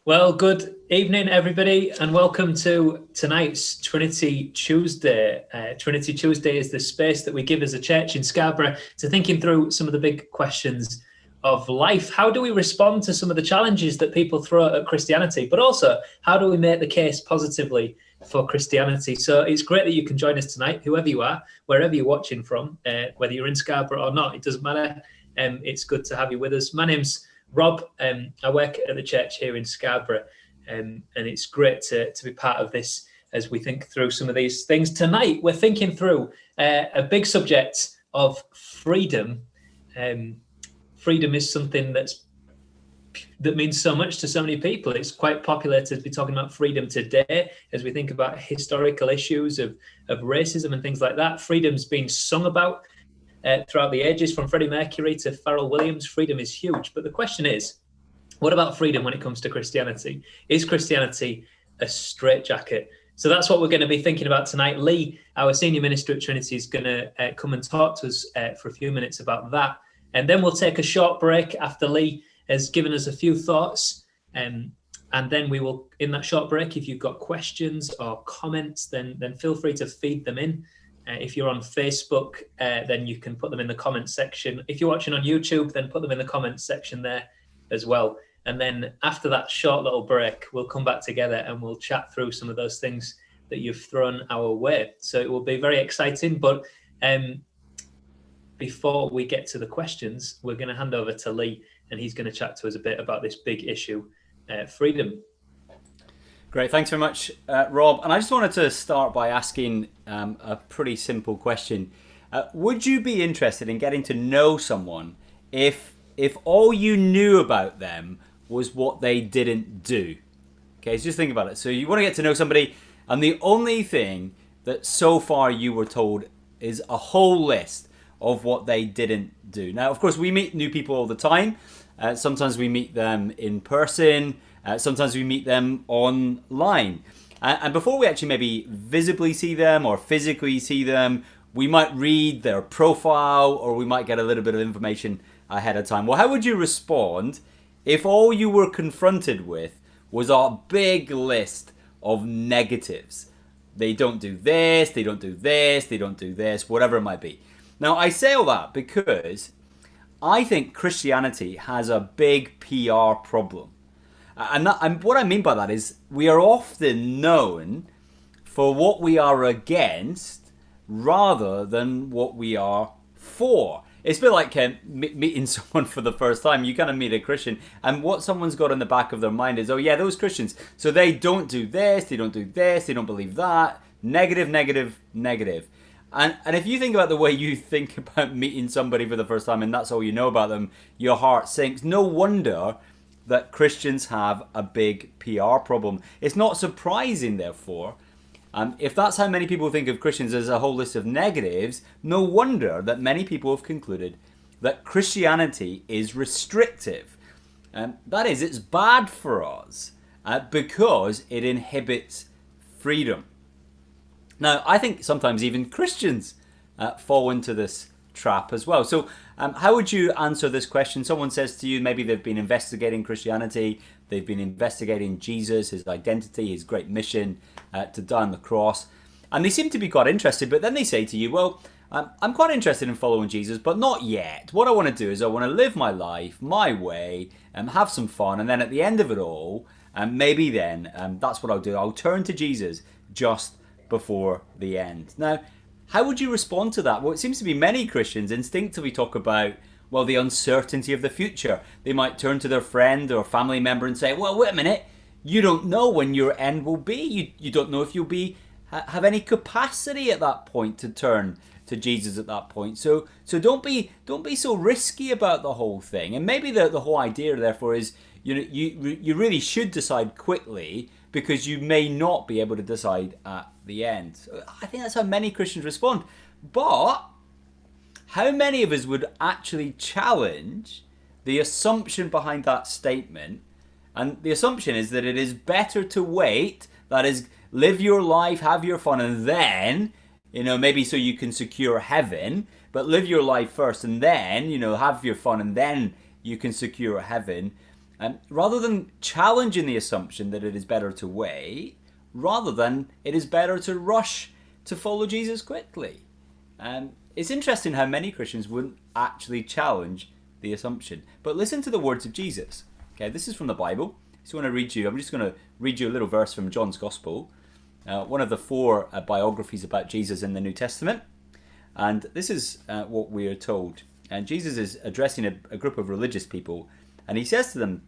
Well, good evening, everybody, and welcome to tonight's Trinity Tuesday. Trinity Tuesday is the space that we give as a church in Scarborough to thinking through some of the big questions of life. How do we respond to some of the challenges that people throw at Christianity? But also, how do we make the case positively for Christianity? So it's great that you can join us tonight, whoever you are, wherever you're watching from, whether you're in Scarborough or not, it doesn't matter. It's good to have you with us. My name's Rob. I work at the church here in Scarborough, and it's great to be part of this as we think through some of these things. Tonight, we're thinking through a big subject of freedom. Freedom is something that means so much to so many people. It's quite popular to be talking about freedom today as we think about historical issues of racism and things like that. Freedom's been sung about throughout the ages, from Freddie Mercury to Pharrell Williams. Freedom is huge. But the question is, what about freedom when it comes to Christianity? Is Christianity a straitjacket? So that's what we're going to be thinking about tonight. Lee, our senior minister at Trinity, is going to come and talk to us for a few minutes about that. And then we'll take a short break after Lee has given us a few thoughts. And then we will, in that short break, if you've got questions or comments, then feel free to feed them in. If you're on Facebook, then you can put them in the comments section. If you're watching on YouTube, then put them in the comments section there as well. And then after that short little break, we'll come back together and we'll chat through some of those things that you've thrown our way. So it will be very exciting. But before we get to the questions, we're going to hand over to Lee, and he's going to chat to us a bit about this big issue, freedom. Great, thanks very much, Rob. And I just wanted to start by asking a pretty simple question. Would you be interested in getting to know someone if all you knew about them was what they didn't do? Okay, so just think about it. So you want to get to know somebody, and the only thing that so far you were told is a whole list of what they didn't do. Now, of course, we meet new people all the time. Sometimes we meet them in person. Sometimes we meet them online. And before we actually maybe visibly see them or physically see them, we might read their profile or we might get a little bit of information ahead of time. Well, how would you respond if all you were confronted with was a big list of negatives? They don't do this, they don't do this, they don't do this, whatever it might be. Now, I say all that because I think Christianity has a big PR problem. And what I mean by that is we are often known for what we are against rather than what we are for. It's a bit like meeting someone for the first time. You kind of meet a Christian, and what someone's got in the back of their mind is, oh yeah, those Christians. So they don't do this, they don't do this, they don't believe that. Negative, negative, negative. And if you think about the way you think about meeting somebody for the first time and that's all you know about them, your heart sinks. No wonder that Christians have a big PR problem. It's not surprising, therefore, if that's how many people think of Christians as a whole list of negatives, no wonder that many people have concluded that Christianity is restrictive. That is, it's bad for us because it inhibits freedom. Now, I think sometimes even Christians fall into this trap as well. So how would you answer this question? Someone says to you, maybe they've been investigating Christianity, they've been investigating Jesus, his identity, his great mission to die on the cross, and they seem to be quite interested, but then they say to you, well, I'm quite interested in following Jesus, but not yet. What I want to do is I want to live my life my way and have some fun, and then at the end of it all, maybe then that's what I'll do. I'll turn to Jesus just before the end. Now, how would you respond to that? Well, it seems to be many Christians instinctively talk about, well, the uncertainty of the future. They might turn to their friend or family member and say, well, wait a minute, you don't know when your end will be. You don't know if you'll have any capacity at that point to turn to Jesus at that point. So don't be so risky about the whole thing. And maybe the whole idea, therefore, is you really should decide quickly because you may not be able to decide at the end. So I think that's how many Christians respond. But how many of us would actually challenge the assumption behind that statement? And the assumption is that it is better to wait, that is, live your life, have your fun, and then, maybe so you can secure heaven, but live your life first and then, have your fun and then you can secure heaven. rather than challenging the assumption that it is better to wait, rather than it is better to rush to follow Jesus quickly. It's interesting how many Christians wouldn't actually challenge the assumption. But listen to the words of Jesus. Okay, this is from the Bible. So I'm just going to read you a little verse from John's Gospel, one of the 4 biographies about Jesus in the New Testament. And this is what we are told. And Jesus is addressing a group of religious people, and he says to them,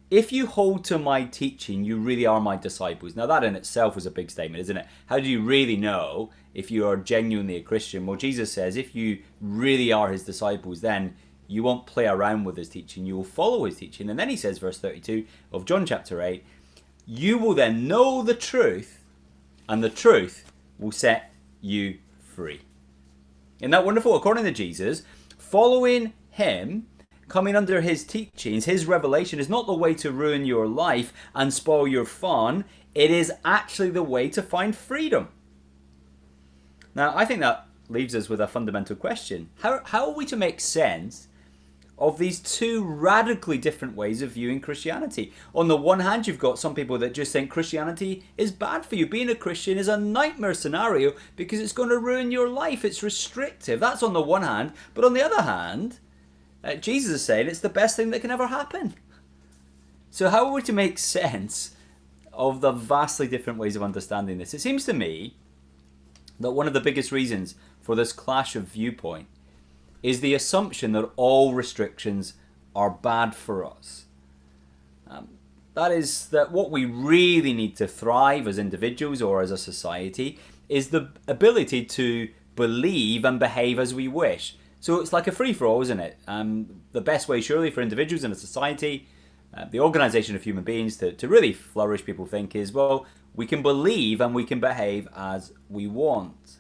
"If you hold to my teaching, you really are my disciples." Now that in itself is a big statement, isn't it? How do you really know if you are genuinely a Christian? Well, Jesus says if you really are his disciples, then you won't play around with his teaching, you will follow his teaching. And then he says, verse 32 of John chapter 8, "You will then know the truth, and the truth will set you free." Isn't that wonderful? According to Jesus, following him, coming under his teachings, his revelation is not the way to ruin your life and spoil your fun. It is actually the way to find freedom. Now, I think that leaves us with a fundamental question. How are we to make sense of these 2 radically different ways of viewing Christianity? On the one hand, you've got some people that just think Christianity is bad for you. Being a Christian is a nightmare scenario because it's going to ruin your life. It's restrictive. That's on the one hand. But on the other hand, Jesus is saying it's the best thing that can ever happen. So how are we to make sense of the vastly different ways of understanding this? It seems to me that one of the biggest reasons for this clash of viewpoint is the assumption that all restrictions are bad for us. That is, that what we really need to thrive as individuals or as a society is the ability to believe and behave as we wish. So it's like a free-for-all, isn't it? The best way, surely, for individuals in a society, the organisation of human beings to really flourish, people think, is, well, we can believe and we can behave as we want.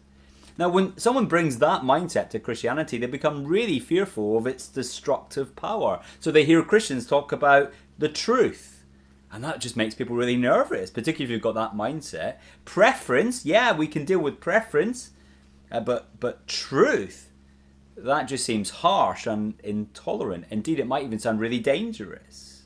Now, when someone brings that mindset to Christianity, they become really fearful of its destructive power. So they hear Christians talk about the truth, and that just makes people really nervous, particularly if you've got that mindset. Preference, yeah, we can deal with preference, but truth, that just seems harsh and intolerant. Indeed, it might even sound really dangerous.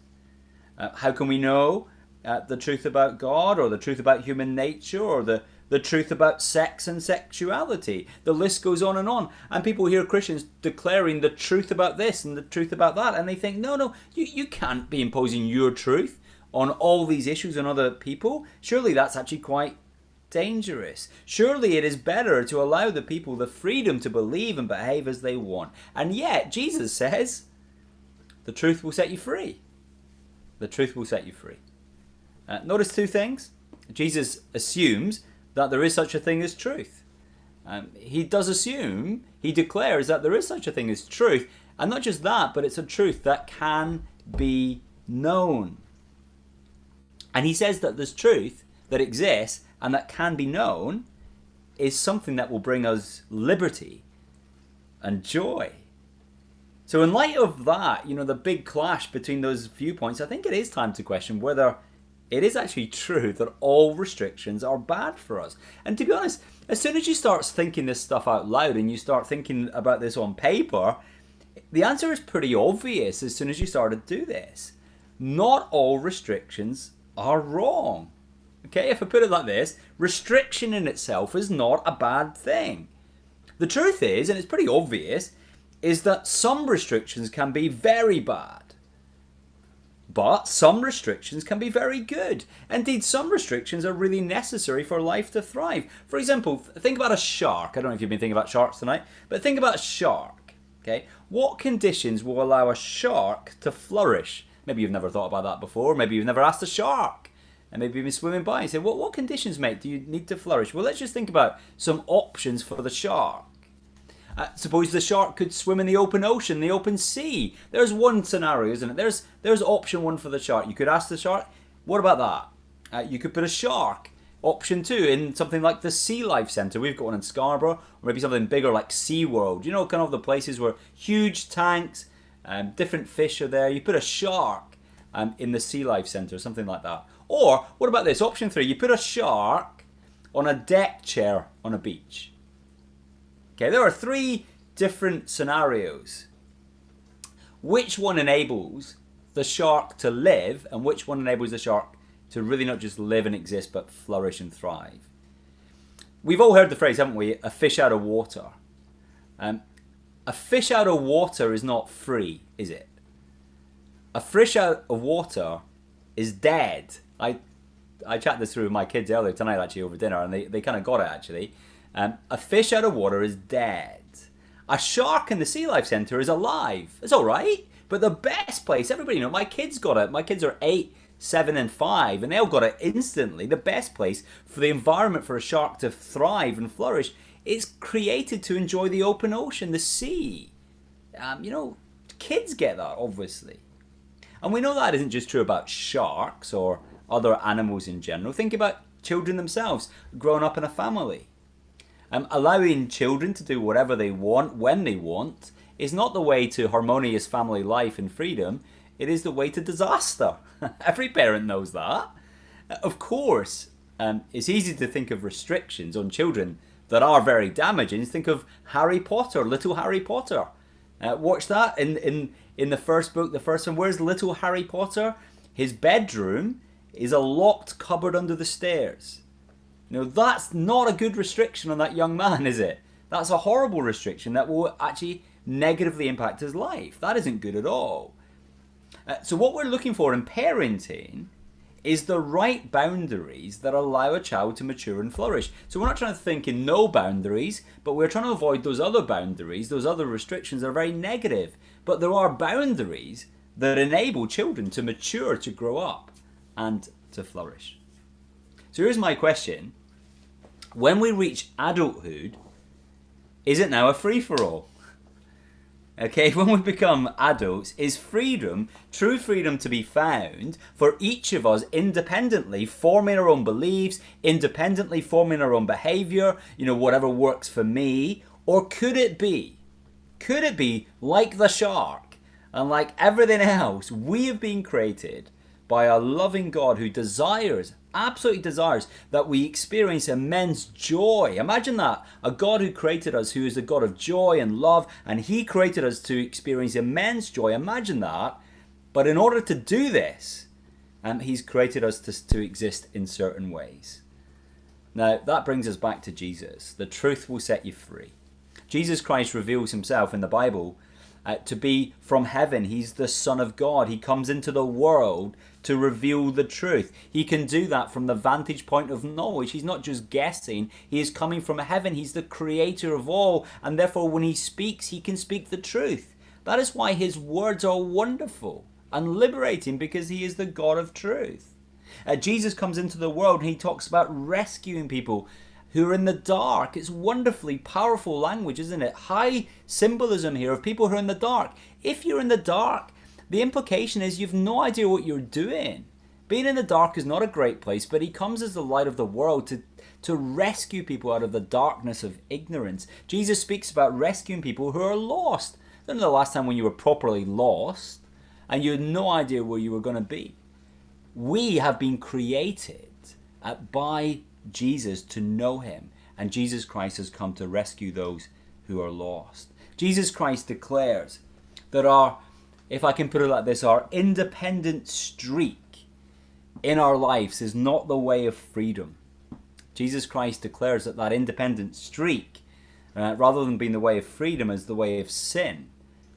How can we know the truth about God, or the truth about human nature, or the truth about sex and sexuality? The list goes on. And people hear Christians declaring the truth about this and the truth about that, and they think, no, you can't be imposing your truth on all these issues on other people. Surely that's actually quite dangerous. Surely it is better to allow the people the freedom to believe and behave as they want. And yet, Jesus says, the truth will set you free. The truth will set you free. Notice 2 things. Jesus assumes that there is such a thing as truth. He does assume, he declares that there is such a thing as truth. And not just that, but it's a truth that can be known. And he says that this truth that exists and that can be known is something that will bring us liberty and joy. So in light of that, the big clash between those viewpoints, I think it is time to question whether it is actually true that all restrictions are bad for us. And to be honest, as soon as you start thinking this stuff out loud and you start thinking about this on paper, the answer is pretty obvious as soon as you start to do this. Not all restrictions are wrong. Okay, if I put it like this, restriction in itself is not a bad thing. The truth is, and it's pretty obvious, is that some restrictions can be very bad. But some restrictions can be very good. Indeed, some restrictions are really necessary for life to thrive. For example, think about a shark. I don't know if you've been thinking about sharks tonight, but think about a shark. Okay, what conditions will allow a shark to flourish? Maybe you've never thought about that before. Maybe you've never asked a shark. And maybe you've been swimming by and say, what conditions, mate, do you need to flourish? Well, let's just think about some options for the shark. Suppose the shark could swim in the open ocean, the open sea. There's one scenario, isn't it? There's option 1 for the shark. You could ask the shark, what about that? You could put a shark, option 2, in something like the Sea Life Centre. We've got one in Scarborough, or maybe something bigger like SeaWorld. Kind of the places where huge tanks, different fish are there. You put a shark in the Sea Life Centre, something like that. Or, what about this? Option 3, you put a shark on a deck chair on a beach. Okay, there are 3 different scenarios. Which one enables the shark to live and which one enables the shark to really not just live and exist but flourish and thrive. We've all heard the phrase, haven't we? A fish out of water. A fish out of water is not free, is it? A fish out of water is dead. I chatted this through with my kids earlier tonight, actually, over dinner, and they kind of got it, actually. A fish out of water is dead. A shark in the Sea Life Centre is alive. It's all right. But the best place, everybody, my kids got it. My kids are 8, 7 and 5, and they all got it instantly. The best place for the environment for a shark to thrive and flourish is created to enjoy the open ocean, the sea. Kids get that, obviously. And we know that isn't just true about sharks or other animals in general. Think about children themselves growing up in a family. Allowing children to do whatever they want when they want is not the way to harmonious family life and freedom. It is the way to disaster. Every parent knows that. Of course, it's easy to think of restrictions on children that are very damaging. Think of Harry Potter, little Harry Potter. Watch that in the first book, the first one. Where's little Harry Potter? His bedroom is a locked cupboard under the stairs. That's not a good restriction on that young man, is it? That's a horrible restriction that will actually negatively impact his life. That isn't good at all. So what we're looking for in parenting is the right boundaries that allow a child to mature and flourish. So we're not trying to think in no boundaries, but we're trying to avoid those other boundaries, those other restrictions that are very negative. But there are boundaries that enable children to mature, to grow up, and to flourish. So here's my question. When we reach adulthood, is it now a free-for-all? Okay, when we become adults, is freedom, true freedom, to be found for each of us independently forming our own beliefs, independently forming our own behavior, whatever works for me? Or could it be like the shark and like everything else, we have been created by a loving God who absolutely desires that we experience immense joy. Imagine that. A God who created us, who is a God of joy and love, and he created us to experience immense joy. Imagine that. But in order to do this, he's created us to exist in certain ways. Now, that brings us back to Jesus. The truth will set you free. Jesus Christ reveals himself in the Bible to be from heaven. He's the Son of God. He comes into the world to reveal the truth. He can do that from the vantage point of knowledge. He's not just guessing. He is coming from heaven. He's the creator of all. And therefore, when he speaks, he can speak the truth. That is why his words are wonderful and liberating, because he is the God of truth. Jesus comes into the world and he talks about rescuing people who are in the dark. It's wonderfully powerful language, isn't it? High symbolism here of people who are in the dark. If you're in the dark, the implication is you've no idea what you're doing. Being in the dark is not a great place, but he comes as the light of the world to rescue people out of the darkness of ignorance. Jesus speaks about rescuing people who are lost. I don't know the last time when you were properly lost and you had no idea where you were going to be. We have been created by Jesus to know him, and Jesus Christ has come to rescue those who are lost. Jesus Christ declares that if I can put it like this, our independent streak in our lives is not the way of freedom. Jesus Christ declares that independent streak, rather than being the way of freedom, is the way of sin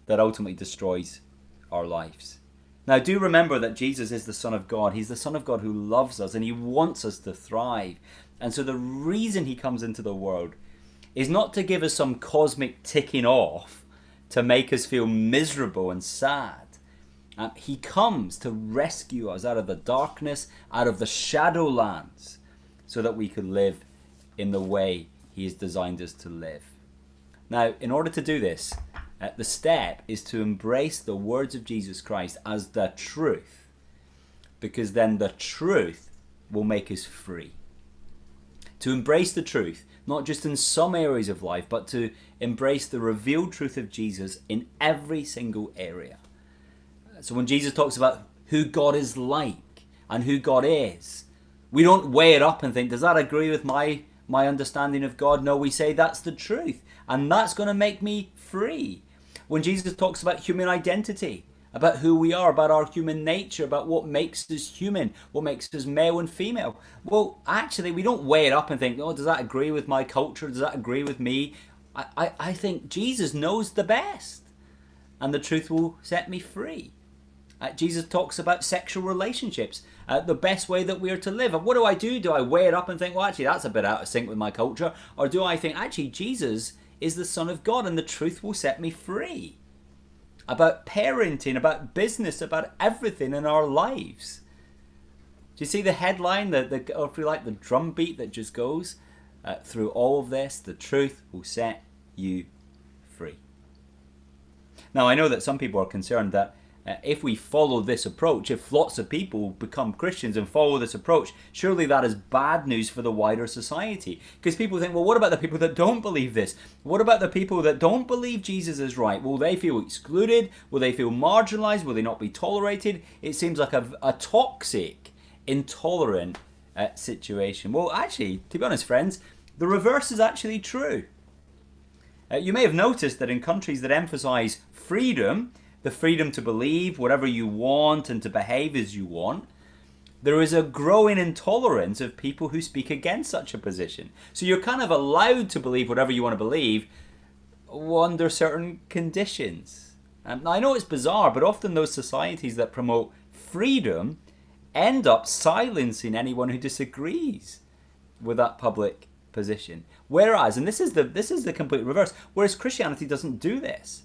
that ultimately destroys our lives. Now, do remember that Jesus is the Son of God. He's the Son of God who loves us and he wants us to thrive. And so the reason he comes into the world is not to give us some cosmic ticking off to make us feel miserable and sad. He comes to rescue us out of the darkness, out of the shadowlands, so that we could live in the way he has designed us to live. Now, in order to do this, the step is to embrace the words of Jesus Christ as the truth, because then the truth will make us free. To embrace the truth, not just in some areas of life, but to embrace the revealed truth of Jesus in every single area. So when Jesus talks about who God is like and who God is, we don't weigh it up and think, does that agree with my understanding of God? No, we say that's the truth, and that's going to make me free. When Jesus talks about human identity about who we are, about our human nature, about what makes us human, what makes us male and female. Well, actually, we don't weigh it up and think, oh, does that agree with my culture? Does that agree with me? I think Jesus knows the best, and the truth will set me free. Jesus talks about sexual relationships, the best way that we are to live. And what do I do? Do I weigh it up and think, well, actually, that's a bit out of sync with my culture? Or do I think, actually, Jesus is the Son of God and the truth will set me free? About parenting, about business, about everything in our lives. Do you see the headline, or if you like, the drumbeat that just goes through all of this? The truth will set you free. Now, I know that some people are concerned that if we follow this approach, if lots of people become Christians and follow this approach, surely that is bad news for the wider society. Because people think, well, what about the people that don't believe this? What about the people that don't believe Jesus is right? Will they feel excluded? Will they feel marginalized? Will they not be tolerated? It seems like a toxic, intolerant situation. Well, actually, to be honest, friends, the reverse is actually true. You may have noticed that in countries that emphasize freedom, the freedom to believe whatever you want and to behave as you want, there is a growing intolerance of people who speak against such a position. So you're kind of allowed to believe whatever you want to believe under certain conditions. Now, I know it's bizarre, but often those societies that promote freedom end up silencing anyone who disagrees with that public position. Whereas, and this is the complete reverse, whereas Christianity doesn't do this.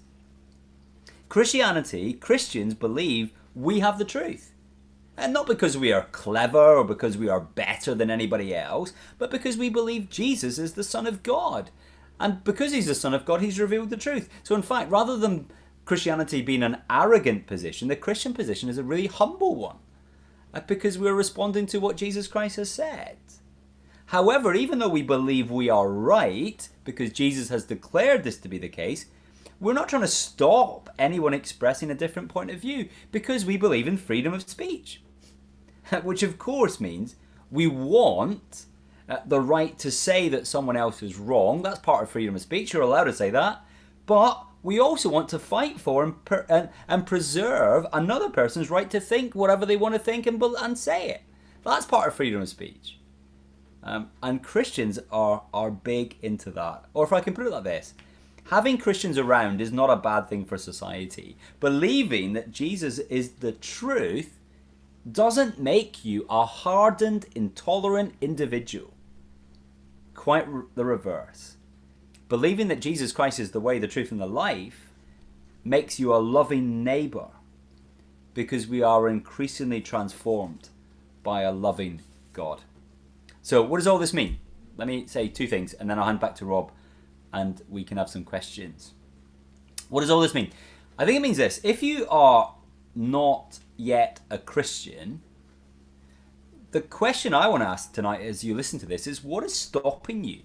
Christians believe we have the truth. And not because we are clever or because we are better than anybody else, but because we believe Jesus is the Son of God. And because he's the Son of God, he's revealed the truth. So in fact, rather than Christianity being an arrogant position, the Christian position is a really humble one. Because we're responding to what Jesus Christ has said. However, even though we believe we are right, because Jesus has declared this to be the case, we're not trying to stop anyone expressing a different point of view because we believe in freedom of speech. Which of course means we want the right to say that someone else is wrong. That's part of freedom of speech. You're allowed to say that. But we also want to fight for and preserve another person's right to think whatever they want to think and say it. That's part of freedom of speech. And Christians are big into that. Or if I can put it like this, having Christians around is not a bad thing for society. Believing that Jesus is the truth doesn't make you a hardened, intolerant individual. Quite the reverse. Believing that Jesus Christ is the way, the truth, and the life makes you a loving neighbor because we are increasingly transformed by a loving God. So what does all this mean? Let me say two things and then I'll hand back to Rob and we can have some questions. What does all this mean? I think it means this. If you are not yet a Christian, the question I want to ask tonight as you listen to this is, what is stopping you?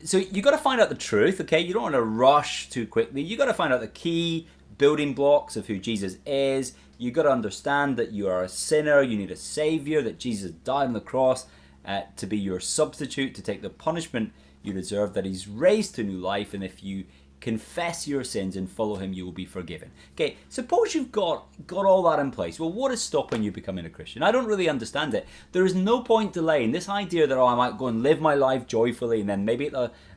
So you got to find out the truth, okay? You don't want to rush too quickly. You got to find out the key building blocks of who Jesus is. You got to understand that you are a sinner, you need a savior, that Jesus died on the cross to be your substitute, to take the punishment you deserve, that he's raised to new life, and if you confess your sins and follow him, you will be forgiven. Okay, suppose you've got all that in place. Well, what is stopping you becoming a Christian? I don't really understand it. There is no point delaying this idea that, I might go and live my life joyfully and then maybe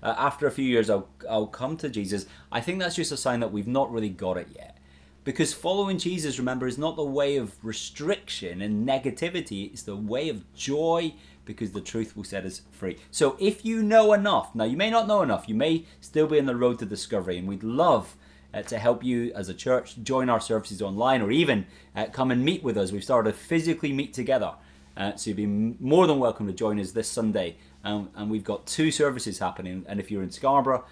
after a few years I'll come to Jesus. I think that's just a sign that we've not really got it yet. Because following Jesus, remember, is not the way of restriction and negativity. It's the way of joy, because the truth will set us free. So if you know enough, now you may not know enough, you may still be on the road to discovery, and we'd love to help you as a church join our services online, or even come and meet with us. We've started to physically meet together, so you'd be more than welcome to join us this Sunday. And we've got 2 services happening, and if you're in Scarborough,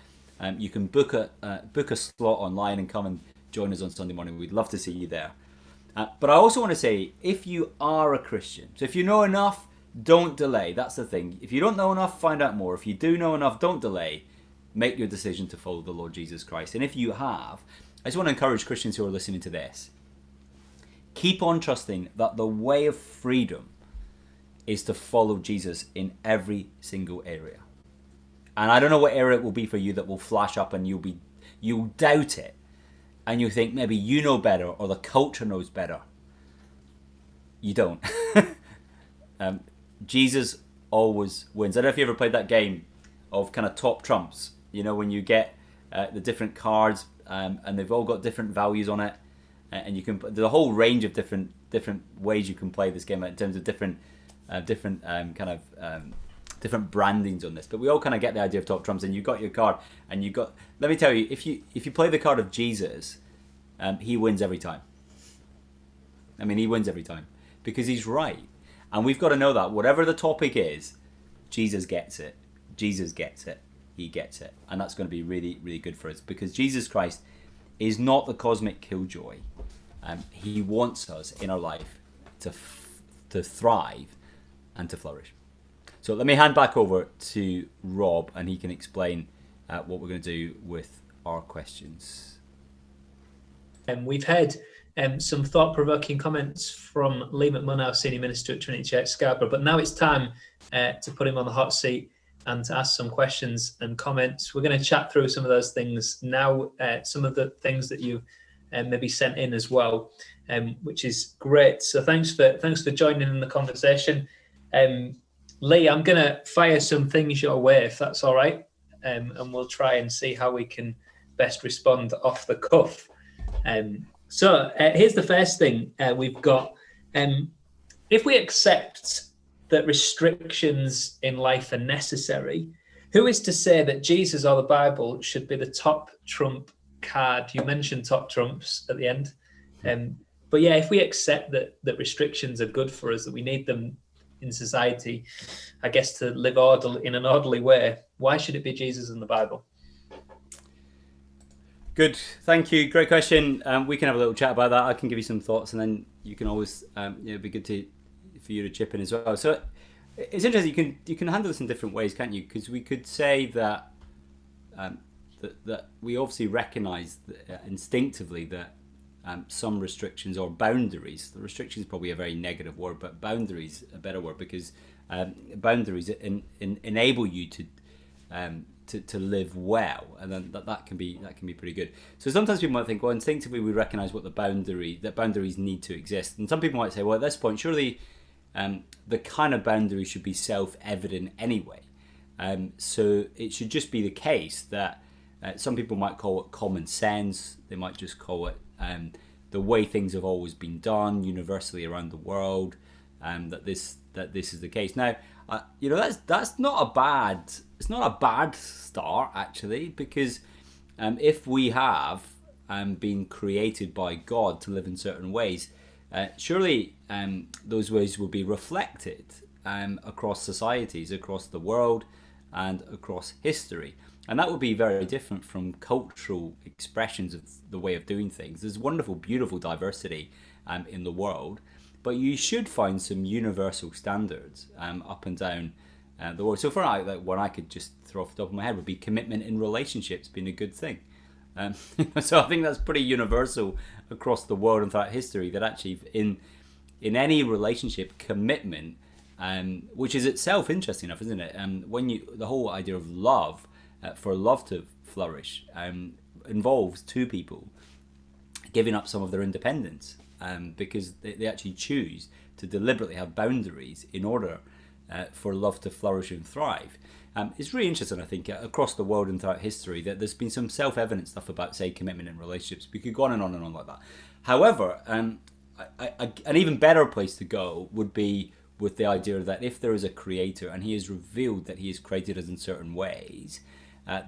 you can book a slot online and come and join us on Sunday morning. We'd love to see you there. But I also want to say, if you are a Christian, so if you know enough, don't delay. That's the thing. If you don't know enough, find out more. If you do know enough, don't delay. Make your decision to follow the Lord Jesus Christ. And if you have, I just want to encourage Christians who are listening to this. Keep on trusting that the way of freedom is to follow Jesus in every single area. And I don't know what area it will be for you that will flash up and you'll doubt it. and you think maybe you know better or the culture knows better. You don't. Jesus always wins. I don't know if you ever played that game of kind of top trumps. You know, when you get the different cards and they've all got different values on it, and you can. There's a whole range of different ways you can play this game in terms of different different brandings on this. But we all kind of get the idea of top trumps, and you got your card, and you got. Let me tell you, if you play the card of Jesus, he wins every time. I mean, he wins every time because he's right. And we've got to know that whatever the topic is, Jesus gets it. Jesus gets it. He gets it. And that's going to be really, really good for us because Jesus Christ is not the cosmic killjoy. He wants us in our life to thrive and to flourish. So let me hand back over to Rob and he can explain what we're going to do with our questions. We've had some thought-provoking comments from Lee McMunn, our senior minister at Trinity Church, Scarborough. But now it's time to put him on the hot seat and to ask some questions and comments. We're going to chat through some of those things now, some of the things that you maybe sent in as well, which is great. So thanks for joining in the conversation. Lee, I'm going to fire some things your way, if that's all right, and we'll try and see how we can best respond off the cuff. So here's the first thing we've got. If we accept that restrictions in life are necessary, who is to say that Jesus or the Bible should be the top trump card? You mentioned top trumps at the end. But yeah, if we accept that restrictions are good for us, that we need them in society, I guess, to live in an orderly way, why should it be Jesus and the Bible? Good, thank you. Great question. We can have a little chat about that. I can give you some thoughts, and then you can always, it'd be good for you to chip in as well. So it's interesting. You can handle this in different ways, can't you? Because we could say that that we obviously recognise instinctively that some restrictions or boundaries. The restriction is probably a very negative word, but boundaries a better word because boundaries enable you to live well, and then that can be pretty good. So sometimes people might think, well, instinctively we recognise that boundaries need to exist, and some people might say, well, at this point, surely the kind of boundary should be self-evident anyway. So it should just be the case that some people might call it common sense. They might just call it the way things have always been done universally around the world, that this is the case. Now, that's not a bad. It's not a bad start actually, because if we have been created by God to live in certain ways, surely those ways will be reflected across societies, across the world, and across history. And that would be very different from cultural expressions of the way of doing things. There's wonderful, beautiful diversity in the world, but you should find some universal standards up and down the world. So one I could just throw off the top of my head would be commitment in relationships being a good thing. So I think that's pretty universal across the world and throughout history, that actually in any relationship, commitment, which is itself interesting enough, isn't it? The whole idea of love, for love to flourish, involves two people giving up some of their independence, because they actually choose to deliberately have boundaries in order for love to flourish and thrive. It's really interesting, I think, across the world and throughout history, that there's been some self-evident stuff about, say, commitment in relationships. We could go on and on like that. However, an even better place to go would be with the idea that if there is a creator and he has revealed that he has created us in certain ways,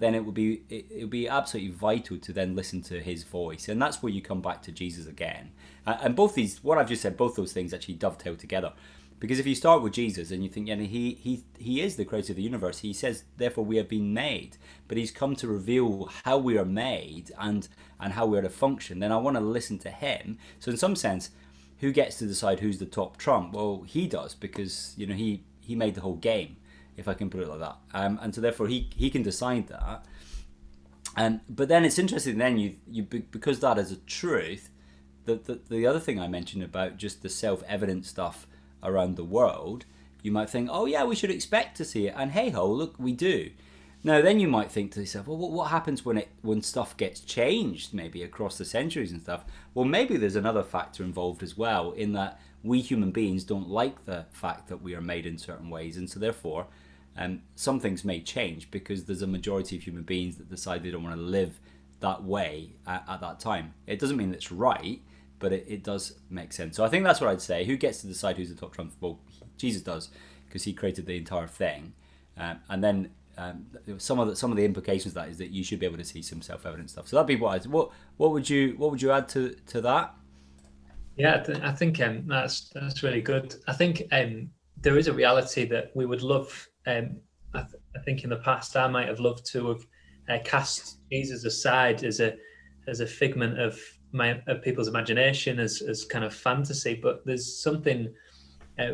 then it would be absolutely vital to then listen to his voice. And that's where you come back to Jesus again. And both these, what I've just said, both those things actually dovetail together. Because if you start with Jesus and you think, he is the creator of the universe, he says, therefore we have been made, but he's come to reveal how we are made and how we are to function, then I want to listen to him. So in some sense, who gets to decide who's the top trump? Well, he does, because he made the whole game, if I can put it like that. And so therefore he can decide that. But then it's interesting then you because that is a truth, the other thing I mentioned about just the self-evident stuff around the world, you might think, oh yeah, we should expect to see it, and hey ho, look, we do. Now, then you might think to yourself, well, what happens when stuff gets changed, maybe across the centuries and stuff? Well, maybe there's another factor involved as well, in that we human beings don't like the fact that we are made in certain ways, and so therefore, some things may change because there's a majority of human beings that decide they don't want to live that way at that time. It doesn't mean it's right, but it does make sense. So I think that's what I'd say. Who gets to decide who's the top trump? Well, Jesus does, because he created the entire thing, and then. Some of the implications of that is that you should be able to see some self-evident stuff. So that'd be what would you add to that? Yeah, I think that's really good. I think there is a reality that we would love. I think in the past I might have loved to have cast Jesus aside as a figment of people's imagination, as kind of fantasy. But there's something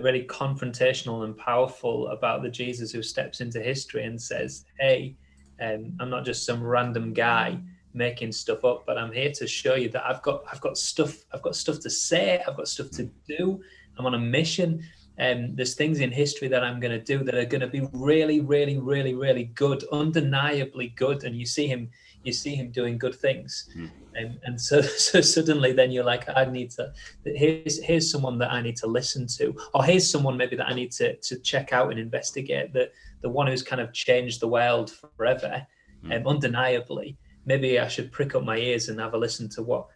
really confrontational and powerful about the Jesus who steps into history and says, "Hey, I'm not just some random guy making stuff up, but I'm here to show you that I've got stuff to say, I've got stuff to do. I'm on a mission, and there's things in history that I'm going to do that are going to be really, really, really, really good, undeniably good." And you see him doing good things. And so suddenly then you're like, here's someone that I need to listen to, or here's someone maybe that I need to check out and investigate, the one who's kind of changed the world forever, undeniably. Maybe I should prick up my ears and have a listen to what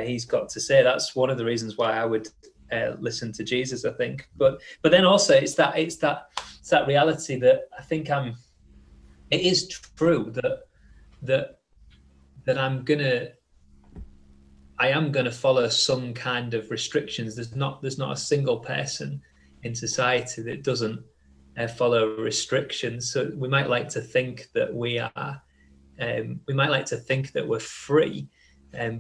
he's got to say. That's one of the reasons why I would listen to Jesus, I think. But then also it's that reality that I think it is true that I am gonna follow some kind of restrictions. There's not a single person in society that doesn't follow restrictions. So we might like to think that we might like to think that we're free,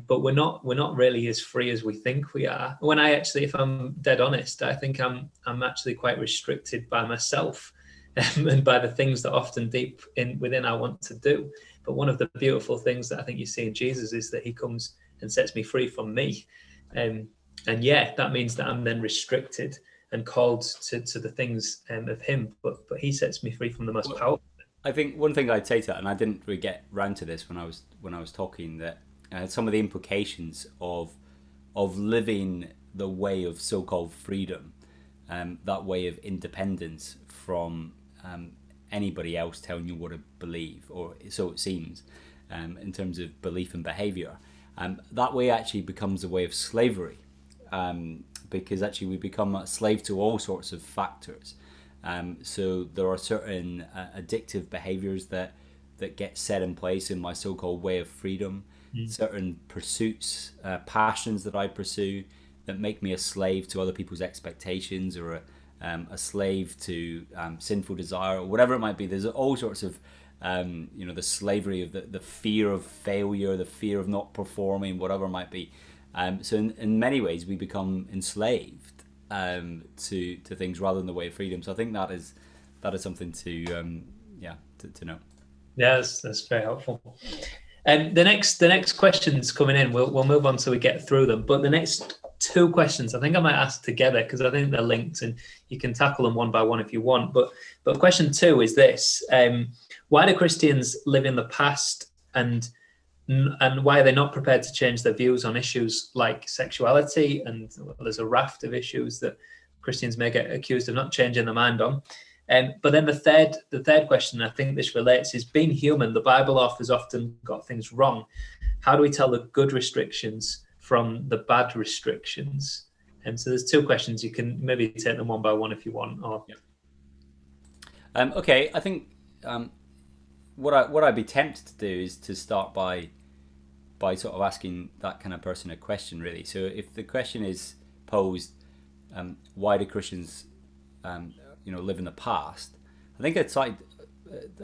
but we're not really as free as we think we are. When if I'm dead honest, I think I'm actually quite restricted by myself and by the things that often deep within I want to do. But one of the beautiful things that I think you see in Jesus is that he comes and sets me free from me. And yeah, that means that I'm then restricted and called to the things of him, but he sets me free from the most powerful. I think one thing I'd say to that, and I didn't really get round to this when I was talking, that some of the implications of living the way of so-called freedom, that way of independence from anybody else telling you what to believe, or so it seems, in terms of belief and behaviour. That way actually becomes a way of slavery, because actually we become a slave to all sorts of factors. So there are certain addictive behaviours that get set in place in my so-called way of freedom, certain pursuits, passions that I pursue that make me a slave to other people's expectations, or a slave to sinful desire, or whatever it might be. There's all sorts of the slavery of the fear of failure, the fear of not performing, whatever it might be. So in many ways we become enslaved to things rather than the way of freedom. So I think that is something to know. Yeah, that's very helpful. And the next questions coming in, we'll move on so we get through them. But the next two questions, I think I might ask together because I think they're linked, and you can tackle them one by one if you want. But question two is this: why do Christians live in the past, and why are they not prepared to change their views on issues like sexuality? And there's a raft of issues that Christians may get accused of not changing their mind on. But then the third question, I think this relates, is being human. The Bible authors often got things wrong. How do we tell the good restrictions from the bad restrictions? And so there's two questions. You can maybe take them one by one if you want. Or okay, I think what I'd be tempted to do is to start by sort of asking that kind of person a question, really. So if the question is posed, why do Christians live in the past? I think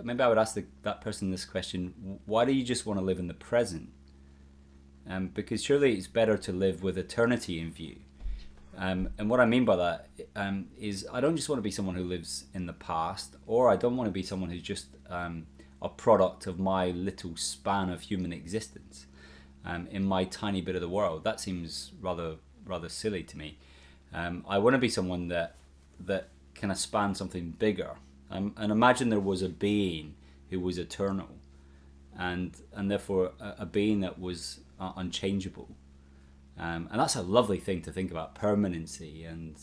maybe I would ask that person this question: why do you just want to live in the present? Because surely it's better to live with eternity in view. And what I mean by that is I don't just want to be someone who lives in the past, or I don't want to be someone who's just a product of my little span of human existence in my tiny bit of the world. That seems rather silly to me. I want to be someone that kind of span something bigger. And imagine there was a being who was eternal, and therefore a being that was unchangeable. And that's a lovely thing to think about, permanency and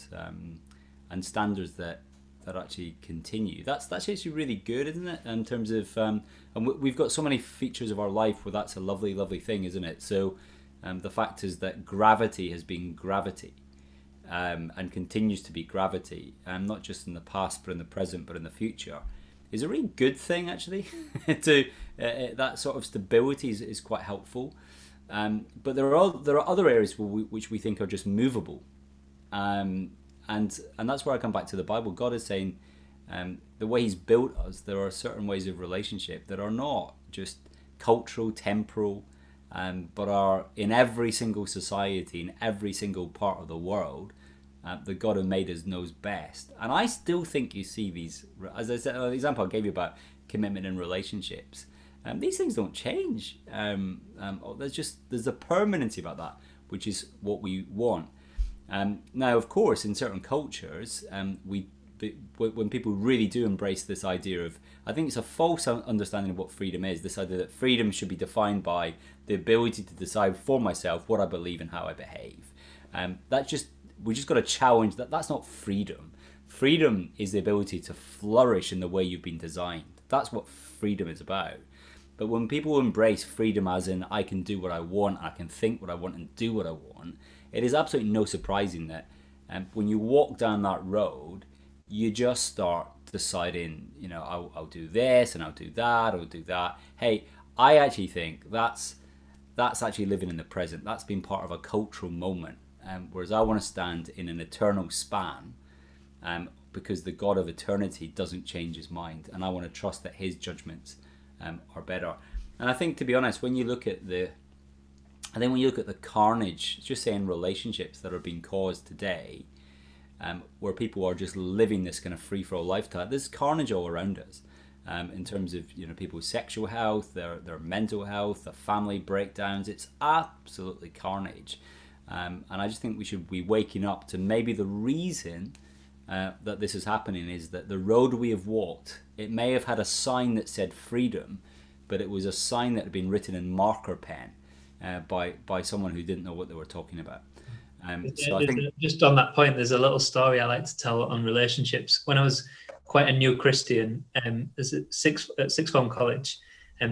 standards that actually continue. That's actually really good, isn't it? In terms of, and we've got so many features of our life where that's a lovely, lovely thing, isn't it? So the fact is that gravity has been gravity, and continues to be gravity, not just in the past, but in the present, but in the future, is a really good thing, actually. To that sort of stability is quite helpful. But there are other areas which we think are just movable, and that's where I come back to the Bible. God is saying, the way He's built us, there are certain ways of relationship that are not just cultural, temporal, but are in every single society, in every single part of the world. The God who made us knows best. And I still think you see these, as I said, the example I gave you about commitment in relationships, these things don't change. There's a permanency about that, which is what we want. Now, of course, in certain cultures, when people really do embrace this idea of, I think it's a false understanding of what freedom is, this idea that freedom should be defined by the ability to decide for myself what I believe and how I behave. We just got to challenge that. That's not freedom. Freedom is the ability to flourish in the way you've been designed. That's what freedom is about. But when people embrace freedom as in, I can do what I want, I can think what I want and do what I want, it is absolutely no surprising that when you walk down that road, you just start deciding, I'll do this and I'll do that, I'll do that. Hey, I actually think that's actually living in the present. That's been part of a cultural moment. Whereas I want to stand in an eternal span, because the God of eternity doesn't change His mind, and I want to trust that His judgments are better. And I think, to be honest, when you look at the carnage, just saying relationships that are being caused today, where people are just living this kind of free-for-all lifestyle, there's carnage all around us, in terms of people's sexual health, their mental health, their family breakdowns. It's absolutely carnage. And I just think we should be waking up to maybe the reason that this is happening is that the road we have walked, it may have had a sign that said freedom, but it was a sign that had been written in marker pen by someone who didn't know what they were talking about. So I think, just on that point, there's a little story I like to tell on relationships. When I was quite a new Christian, as at sixth form college,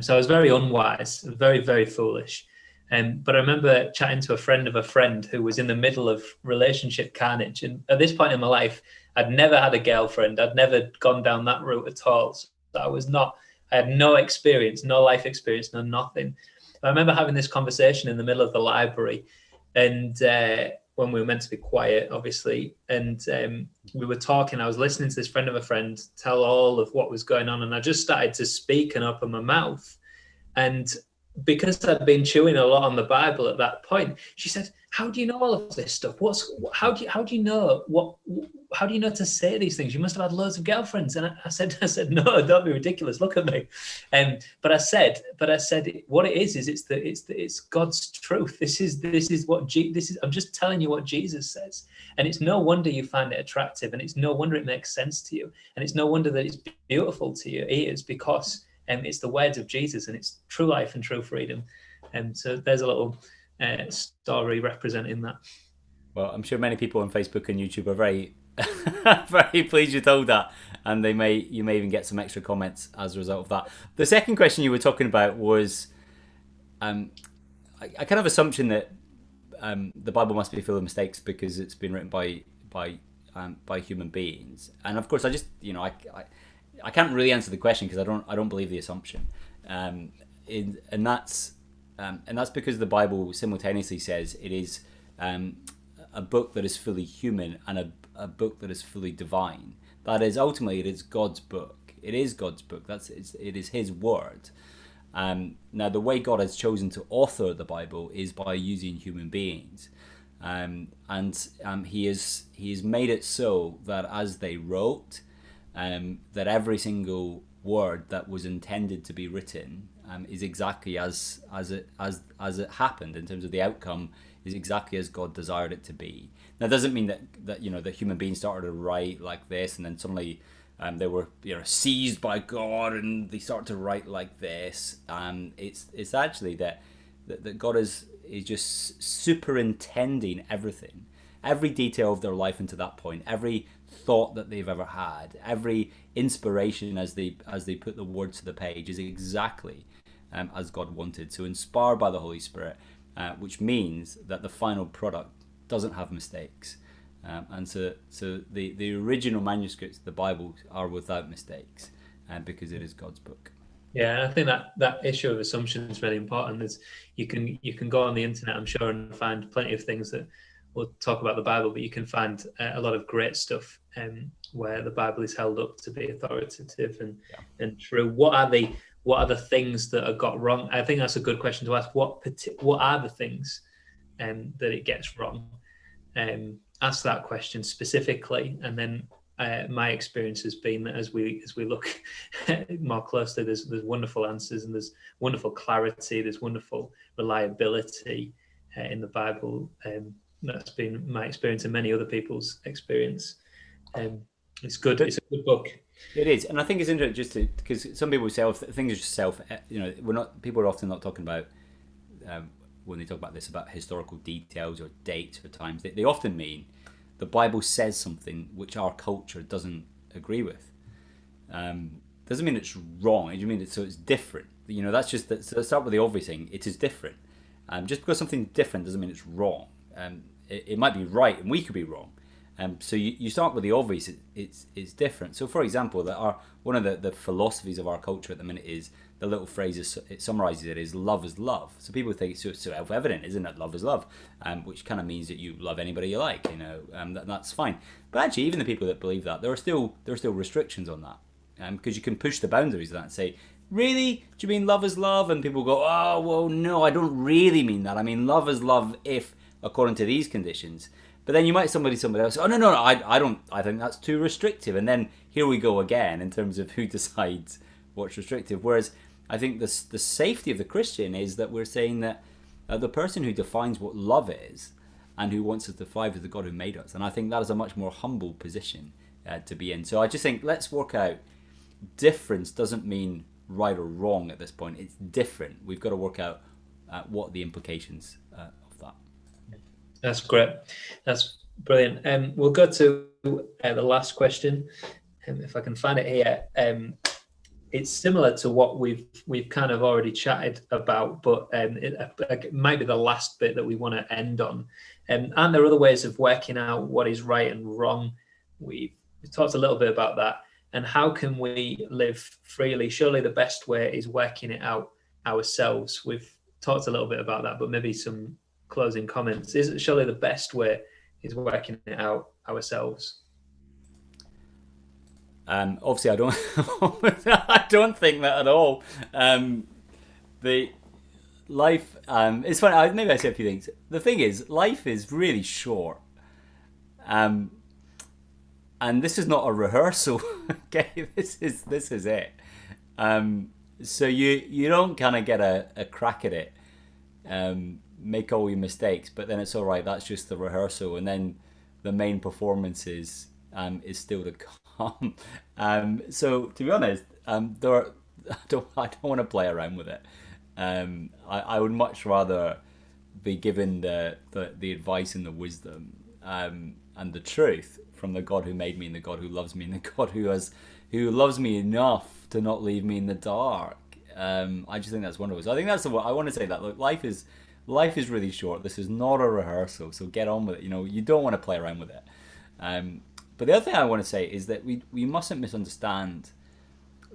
so I was very unwise, very, very foolish. But I remember chatting to a friend of a friend who was in the middle of relationship carnage. And at this point in my life, I'd never had a girlfriend. I'd never gone down that route at all. So I had no experience, no life experience, no nothing. I remember having this conversation in the middle of the library, and when we were meant to be quiet, obviously, and we were talking. I was listening to this friend of a friend tell all of what was going on, and I just started to speak and open my mouth. And because I'd been chewing a lot on the Bible at that point, she said, "How do you know all of this stuff? How do you know to say these things? You must have had loads of girlfriends." And I said, "No, don't be ridiculous. Look at me." But I said, what it is it's God's truth. This is what I'm just telling you what Jesus says, and it's no wonder you find it attractive, and it's no wonder it makes sense to you, and it's no wonder that it's beautiful to your ears, because it's the words of Jesus, and it's true life and true freedom. So there's a little story representing that. well, I'm sure many people on Facebook and YouTube are very, very pleased you told that, and you may even get some extra comments as a result of that. The second question you were talking about was a kind of assumption that the Bible must be full of mistakes because it's been written by human beings, and of course, I just I can't really answer the question because I don't believe the assumption, and that's because the Bible simultaneously says it is a book that is fully human and a book that is fully divine. That is, ultimately, it is God's book. It is God's book. It is His word. Now, the way God has chosen to author the Bible is by using human beings, and He has made it so that as they wrote, that every single word that was intended to be written is exactly as it happened, in terms of the outcome is exactly as God desired it to be. Now, it doesn't mean that human beings started to write like this and then suddenly they were seized by God and they start to write like this. It's actually that God is just superintending everything, every detail of their life into that point, every thought that they've ever had, every inspiration as they put the words to the page is exactly as God wanted. So inspired by the Holy Spirit, which means that the final product doesn't have mistakes. And so the original manuscripts of the Bible are without mistakes, because it is God's book. Yeah, I think that issue of assumption is really important. Is you can go on the internet, I'm sure, and find plenty of things that will talk about the Bible, but you can find a lot of great stuff where the Bible is held up to be authoritative and true. What are the things that are got wrong? I think that's a good question to ask. What are the things that it gets wrong? Ask that question specifically, and then my experience has been that as we look more closely, there's wonderful answers, and there's wonderful clarity, there's wonderful reliability in the Bible. That's been my experience and many other people's experience. It's good. It's a good book. It is, and I think it's interesting just because some people say things are just self. People are often not talking about when they talk about this about historical details or dates or times. They often mean the Bible says something which our culture doesn't agree with. Doesn't mean it's wrong. It means so it's different. That's just that. So let's start with the obvious thing. It is different. Just because something's different doesn't mean it's wrong. It might be right, and we could be wrong. So you start with the obvious. It's different. So, for example, one of the philosophies of our culture at the minute is the little phrase it summarizes it is love is love. So people think it's so self-evident, isn't it? Love is love, which kind of means that you love anybody you like. That's fine. But actually, even the people that believe that, there are still restrictions on that, because you can push the boundaries of that and say, really? Do you mean love is love? And people go, oh, well, no, I don't really mean that. I mean love is love if according to these conditions. But then you might somebody else. Oh no, I don't. I think that's too restrictive. And then here we go again in terms of who decides what's restrictive. Whereas I think the safety of the Christian is that we're saying that the person who defines what love is and who wants us to thrive is the God who made us. And I think that is a much more humble position to be in. So I just think let's work out. Difference doesn't mean right or wrong at this point. It's different. We've got to work out what the implications of that. That's great. That's brilliant. We'll go to the last question, if I can find it here. It's similar to what we've kind of already chatted about, but it might be the last bit that we want to end on. Aren't there other ways of working out what is right and wrong? We've talked a little bit about that. And how can we live freely? Surely the best way is working it out ourselves. We've talked a little bit about that, but maybe some closing comments. Is it surely the best way is working it out ourselves? Obviously, I don't. I don't think that at all. The life. It's funny. Maybe I say a few things. The thing is, life is really short. And this is not a rehearsal. Okay, this is it. So you don't kind of get a crack at it. Make all your mistakes, but then it's all right. That's just the rehearsal, and then the main performance is still to come. So to be honest, I don't want to play around with it. I would much rather be given the advice and the wisdom and the truth from the God who made me and the God who loves me and the God who loves me enough to not leave me in the dark. I just think that's wonderful. So I think that's the I want to say that. Look, life is really short. This is not a rehearsal, so get on with it. You don't want to play around with it. But the other thing I want to say is that we mustn't misunderstand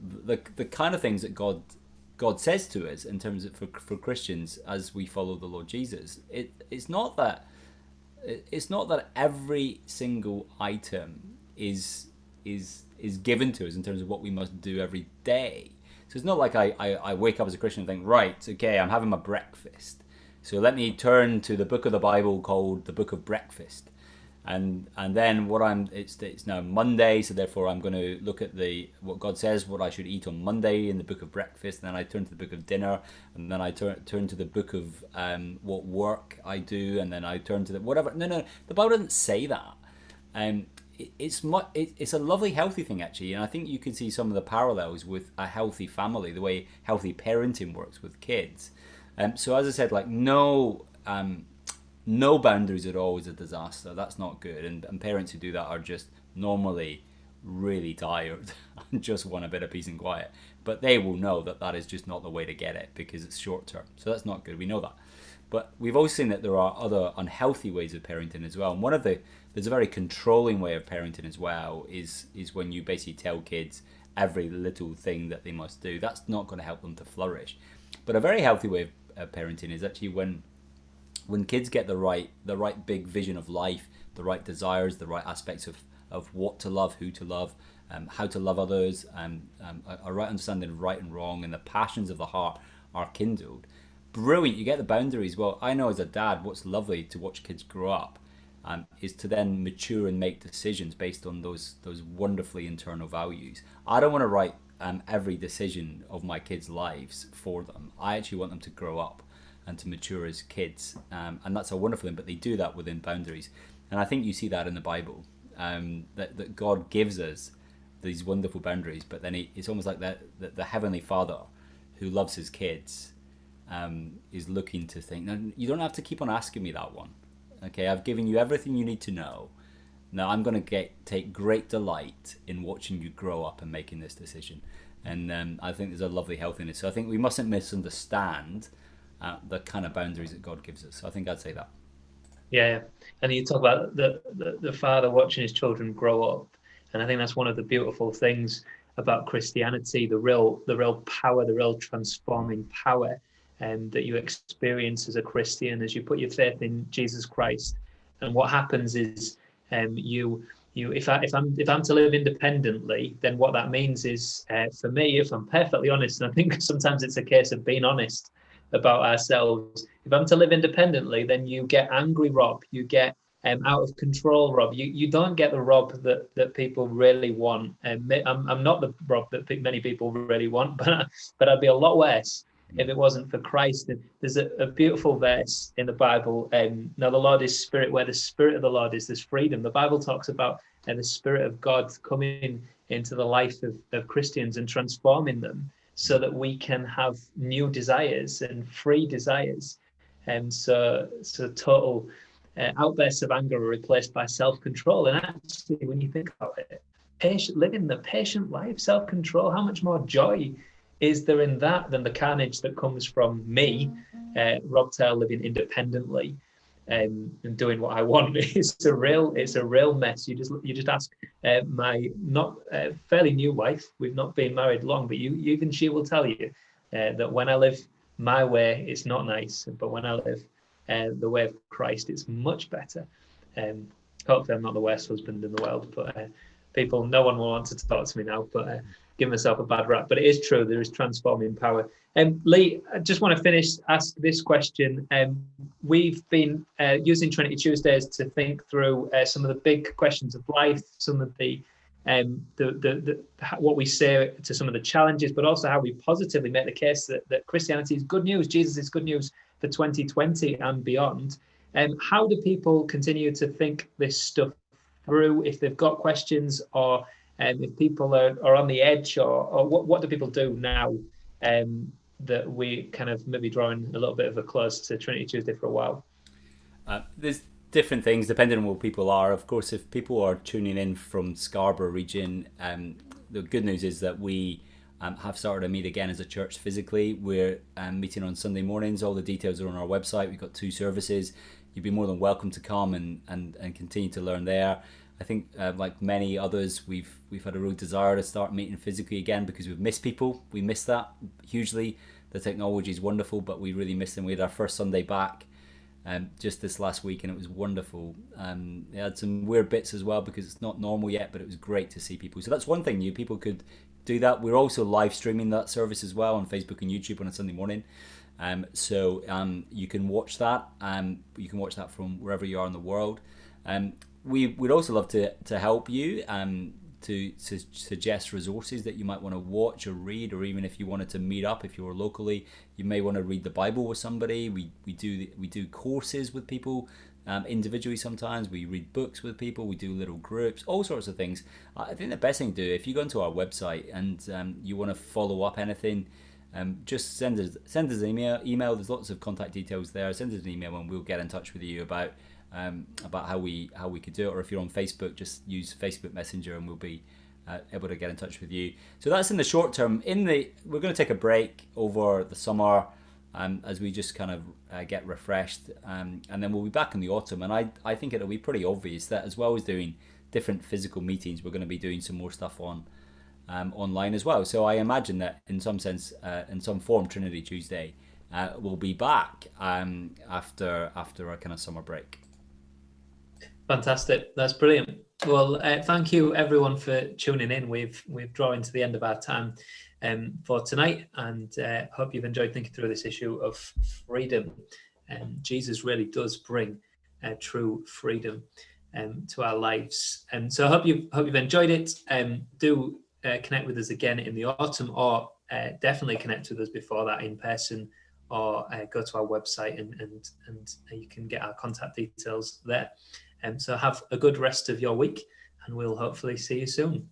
the kind of things that God says to us in terms of for Christians as we follow the Lord Jesus. It's not that every single item is given to us in terms of what we must do every day. So it's not like I wake up as a Christian and think, right, okay, I'm having my breakfast, so let me turn to the book of the Bible called the Book of Breakfast, and then it's now Monday, so therefore I'm going to look at what God says what I should eat on Monday in the Book of Breakfast, and then I turn to the Book of Dinner, and then I turn to the book of what work I do, and then I turn to whatever. No, the Bible doesn't say that. it's a lovely, healthy thing actually, and I think you can see some of the parallels with a healthy family, the way healthy parenting works with kids. So as I said, like no boundaries at all is a disaster. That's not good, and parents who do that are just normally really tired and just want a bit of peace and quiet. But they will know that that is just not the way to get it because it's short term. So that's not good. We know that. But we've also seen that there are other unhealthy ways of parenting as well. And there's a very controlling way of parenting as well, is when you basically tell kids every little thing that they must do. That's not going to help them to flourish. But a very healthy way of parenting is actually when kids get the right big vision of life, the right desires, the right aspects of what to love, who to love, how to love others, a right understanding of right and wrong, and the passions of the heart are kindled. Brilliant. You get the boundaries. Well, I know as a dad, what's lovely to watch kids grow up is to then mature and make decisions based on those wonderfully internal values. I don't want to write every decision of my kids' lives for them. I actually want them to grow up and to mature as kids, and that's a wonderful thing. But they do that within boundaries, and I think you see that in the Bible, that God gives us these wonderful boundaries. But then it's almost like the Heavenly Father, who loves his kids, is looking to think, no, you don't have to keep on asking me that one. Okay, I've given you everything you need to know. Now I'm going to take great delight in watching you grow up and making this decision. And I think there's a lovely healthiness. So I think we mustn't misunderstand the kind of boundaries that God gives us. So I think I'd say that. Yeah, and you talk about the father watching his children grow up, and I think that's one of the beautiful things about Christianity, the real power, the real transforming power that you experience as a Christian as you put your faith in Jesus Christ. And what happens is if I'm to live independently, then what that means is, for me, if I'm perfectly honest, and I think sometimes it's a case of being honest about ourselves. If I'm to live independently, then you get angry Rob, you get out of control Rob. You don't get the Rob that people really want. I'm not the Rob that many people really want, but I'd be a lot worse if it wasn't for Christ. And there's a beautiful verse in the Bible. Now the Lord is spirit. Where the spirit of the Lord is, there's freedom. The Bible talks about the spirit of God coming into the life of Christians and transforming them, so that we can have new desires and free desires. And so total outbursts of anger are replaced by self-control. And actually, when you think about it, living the patient life, self-control, how much more joy is there in that than the carnage that comes from me, Rob Taylor, living independently and doing what I want? It's a real mess. You just ask my not fairly new wife. We've not been married long, but even she will tell you that when I live my way, it's not nice, but when I live the way of Christ, it's much better. Hopefully, I'm not the worst husband in the world, but no one will want to talk to me now. But give myself a bad rap. But it is true. There is transforming power. Lee, I just want to ask this question. We've been using Trinity Tuesdays to think through some of the big questions of life, some of the what we say to some of the challenges, but also how we positively make the case that Christianity is good news. Jesus is good news for 2020 and beyond. How do people continue to think this stuff through if they've got questions, or if people are on the edge, or what do people do now that we kind of maybe drawing a little bit of a close to Trinity Tuesday for a while? There's different things depending on where people are. Of course, if people are tuning in from Scarborough region, the good news is that we have started to meet again as a church physically. We're meeting on Sunday mornings. All the details are on our website. We've got 2 services. You'd be more than welcome to come and continue to learn there. I think like many others, we've had a real desire to start meeting physically again because we've missed people. We miss that hugely. The technology is wonderful, but we really miss them. We had our first Sunday back just this last week, and it was wonderful. It had some weird bits as well because it's not normal yet, but it was great to see people. So that's one thing, you people could do that. We're also live streaming that service as well on Facebook and YouTube on a Sunday morning. So you can watch that. You can watch that from wherever you are in the world. We'd also love to help you to suggest resources that you might want to watch or read, or even if you wanted to meet up, if you're locally, you may want to read the Bible with somebody. We do courses with people individually sometimes. We read books with people, we do little groups, all sorts of things. I think the best thing to do, if you go into our website and you want to follow up anything, just send us an email. There's lots of contact details there. Send us an email and we'll get in touch with you about how we could do it. Or if you're on Facebook, just use Facebook Messenger and we'll be able to get in touch with you. So that's in the short term. We're going to take a break over the summer as we just kind of get refreshed, and then we'll be back in the autumn. And I think it'll be pretty obvious that as well as doing different physical meetings, we're going to be doing some more stuff online as well. So I imagine that in some sense, in some form, Trinity Tuesday will be back after a kind of summer break. Fantastic. That's brilliant. Well, thank you everyone for tuning in. We've drawn to the end of our time for tonight, and hope you've enjoyed thinking through this issue of freedom. Jesus really does bring true freedom to our lives. So I hope you've enjoyed it. Do connect with us again in the autumn, or definitely connect with us before that in person, or go to our website and you can get our contact details there. So have a good rest of your week, and we'll hopefully see you soon.